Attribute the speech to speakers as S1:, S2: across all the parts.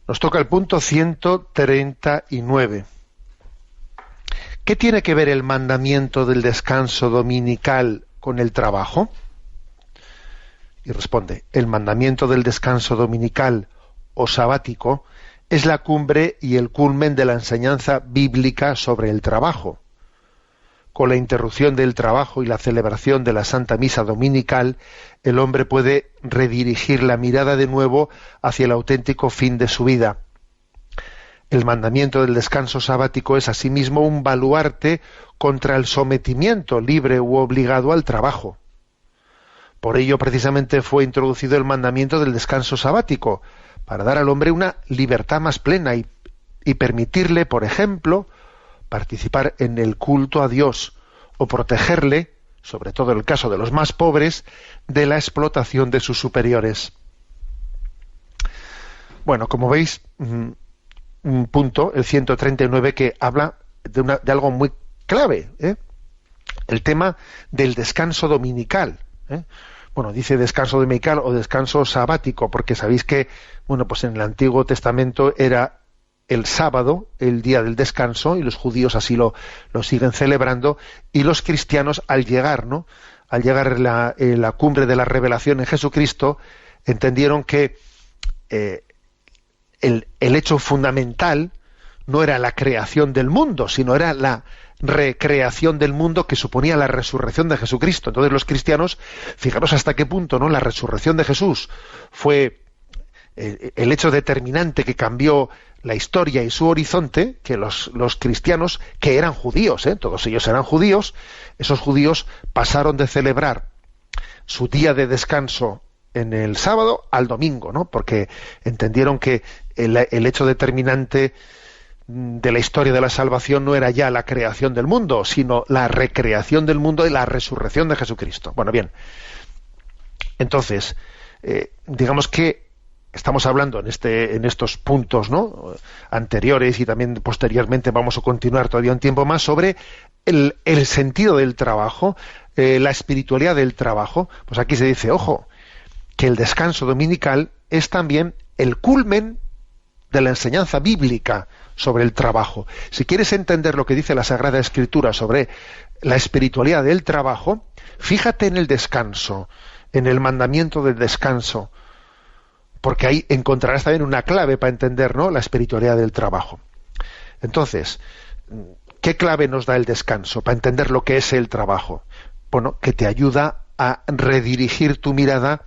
S1: Nos toca el punto 139. ¿Qué tiene que ver el mandamiento del descanso dominical con el trabajo? Y responde, el mandamiento del descanso dominical o sabático es la cumbre y el culmen de la enseñanza bíblica sobre el trabajo. Con la interrupción del trabajo y la celebración de la Santa Misa dominical, el hombre puede redirigir la mirada de nuevo hacia el auténtico fin de su vida. El mandamiento del descanso sabático es asimismo un baluarte contra el sometimiento libre u obligado al trabajo. Por ello, precisamente, fue introducido el mandamiento del descanso sabático, para dar al hombre una libertad más plena y permitirle, por ejemplo, participar en el culto a Dios o protegerle, sobre todo en el caso de los más pobres, de la explotación de sus superiores. Bueno, como veis, un punto, el 139, que habla de algo muy clave, el tema del descanso dominical. Bueno, dice descanso dominical o descanso sabático, porque sabéis que, bueno, pues en el Antiguo Testamento era el sábado, el día del descanso, y los judíos así lo siguen celebrando, y los cristianos al llegar, ¿no? Al llegar la cumbre de la revelación en Jesucristo, entendieron que el hecho fundamental no era la creación del mundo, sino era la recreación del mundo que suponía la resurrección de Jesucristo. Entonces los cristianos, fijaros hasta qué punto, ¿no?, la resurrección de Jesús fue el hecho determinante que cambió la historia y su horizonte, que los cristianos, que eran judíos, todos ellos eran judíos, esos judíos pasaron de celebrar su día de descanso en el sábado al domingo, ¿no? Porque entendieron que el hecho determinante de la historia de la salvación no era ya la creación del mundo, sino la recreación del mundo y la resurrección de Jesucristo. Bueno, bien, entonces, digamos que estamos hablando en estos puntos, ¿no?, anteriores, y también posteriormente vamos a continuar todavía un tiempo más sobre el sentido del trabajo, la espiritualidad del trabajo. Pues aquí se dice, ojo, que el descanso dominical es también el culmen de la enseñanza bíblica sobre el trabajo. Si quieres entender lo que dice la Sagrada Escritura sobre la espiritualidad del trabajo, fíjate en el descanso, en el mandamiento del descanso, porque ahí encontrarás también una clave para entender, ¿no?, la espiritualidad del trabajo. Entonces, ¿qué clave nos da el descanso para entender lo que es el trabajo? Bueno, que te ayuda a redirigir tu mirada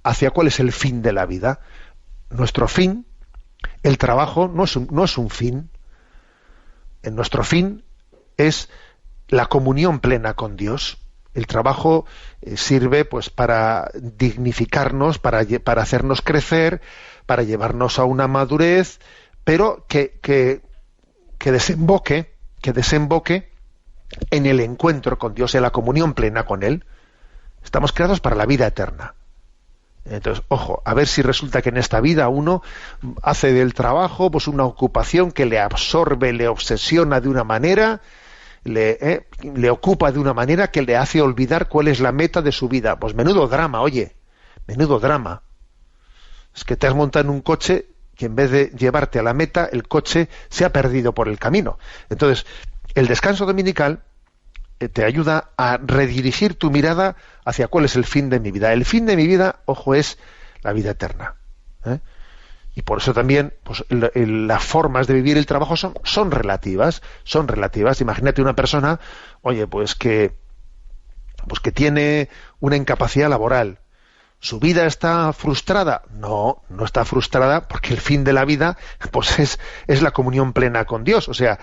S1: hacia cuál es el fin de la vida. Nuestro fin, el trabajo, no es un fin. Nuestro fin es la comunión plena con Dios. El trabajo sirve, pues, para dignificarnos, para hacernos crecer, para llevarnos a una madurez, pero que desemboque en el encuentro con Dios, en la comunión plena con Él. Estamos creados para la vida eterna. Entonces, ojo, a ver si resulta que en esta vida uno hace del trabajo, pues, una ocupación que le absorbe, le obsesiona de una manera, le ocupa de una manera que le hace olvidar cuál es la meta de su vida. Pues menudo drama, oye, menudo drama. Es que te has montado en un coche que en vez de llevarte a la meta, el coche se ha perdido por el camino. Entonces, el descanso dominical te ayuda a redirigir tu mirada hacia cuál es el fin de mi vida. El fin de mi vida, ojo, es la vida eterna. Y por eso también, pues, las formas de vivir el trabajo son relativas. Imagínate una persona, oye, pues que tiene una incapacidad laboral. ¿Su vida está frustrada? No está frustrada, porque el fin de la vida, pues, es la comunión plena con Dios. O sea,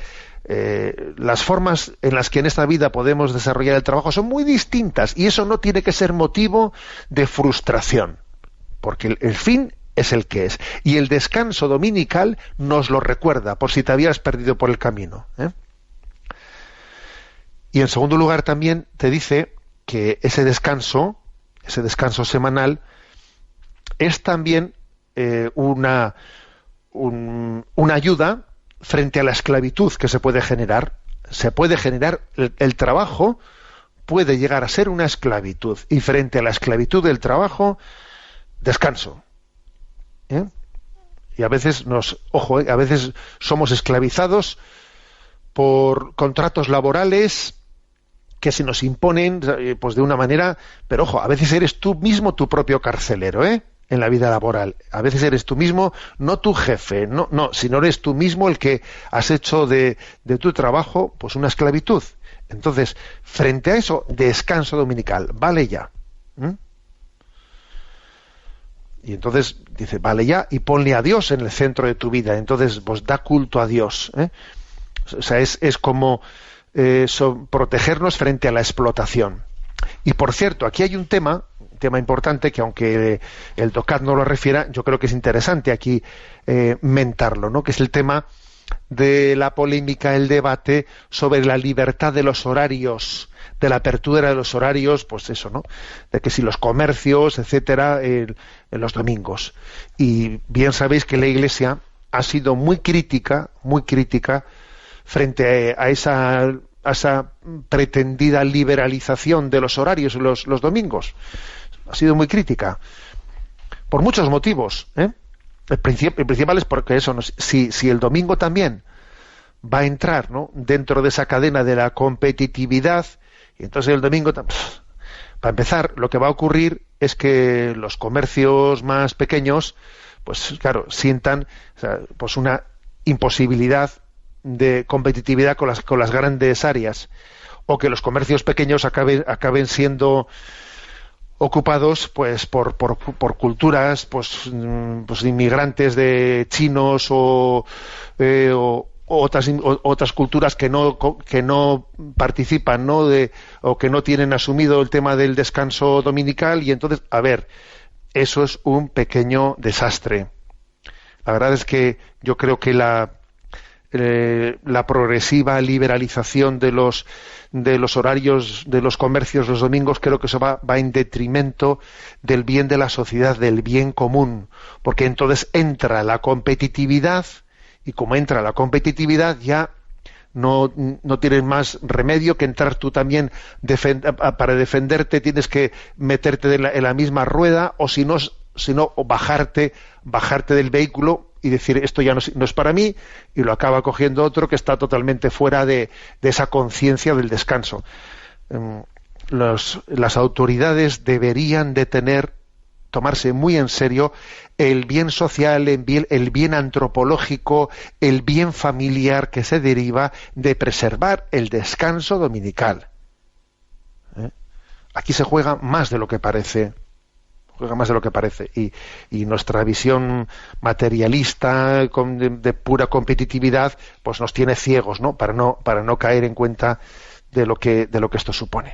S1: las formas en las que en esta vida podemos desarrollar el trabajo son muy distintas, y eso no tiene que ser motivo de frustración, porque el fin es el que es. Y el descanso dominical nos lo recuerda, por si te habías perdido por el camino. Y en segundo lugar también te dice que ese descanso semanal es también una ayuda frente a la esclavitud que se puede generar. Se puede generar, el trabajo puede llegar a ser una esclavitud, y frente a la esclavitud del trabajo, descanso. Y a veces a veces somos esclavizados por contratos laborales que se nos imponen pues de una manera, pero ojo, a veces eres tú mismo tu propio carcelero, en la vida laboral. A veces eres tú mismo, no tu jefe, no, sino eres tú mismo el que has hecho de tu trabajo pues una esclavitud. Entonces, frente a eso, descanso dominical, vale ya. Y entonces dice, vale ya, y ponle a Dios en el centro de tu vida. Entonces, pues da culto a Dios. O sea, es como protegernos frente a la explotación. Y por cierto, aquí hay un tema importante que, aunque el DOCAT no lo refiera, yo creo que es interesante aquí mentarlo, ¿no? Que es el tema de la polémica, el debate sobre la libertad de los horarios, de la apertura de los horarios, pues eso, ¿no? De que si los comercios, etcétera, en los domingos. Y bien sabéis que la Iglesia ha sido muy crítica frente a esa pretendida liberalización de los horarios los domingos. Ha sido muy crítica por muchos motivos. El principal es porque eso, ¿no? Si el domingo también va a entrar, ¿no?, dentro de esa cadena de la competitividad, y entonces el domingo, para empezar, lo que va a ocurrir es que los comercios más pequeños, pues claro, sientan, o sea, pues una imposibilidad de competitividad con las grandes áreas, o que los comercios pequeños acaben siendo ocupados pues por culturas pues inmigrantes de chinos o otras culturas que no participan, ¿no?, o que no tienen asumido el tema del descanso dominical. Y entonces, a ver, eso es un pequeño desastre. La verdad es que yo creo que la progresiva liberalización de los horarios de los comercios los domingos, creo que eso va en detrimento del bien de la sociedad, del bien común, porque entonces entra la competitividad, y como entra la competitividad ya no tienes más remedio que entrar tú también. Para defenderte tienes que meterte en la misma rueda, o si no bajarte del vehículo y decir, esto ya no es para mí, y lo acaba cogiendo otro que está totalmente fuera de esa conciencia del descanso. Las autoridades deberían de tomarse muy en serio el bien social, el bien antropológico, el bien familiar que se deriva de preservar el descanso dominical. Aquí se juega más de lo que parece. Y nuestra visión materialista de pura competitividad pues nos tiene ciegos, ¿no?, para no caer en cuenta de lo que esto supone.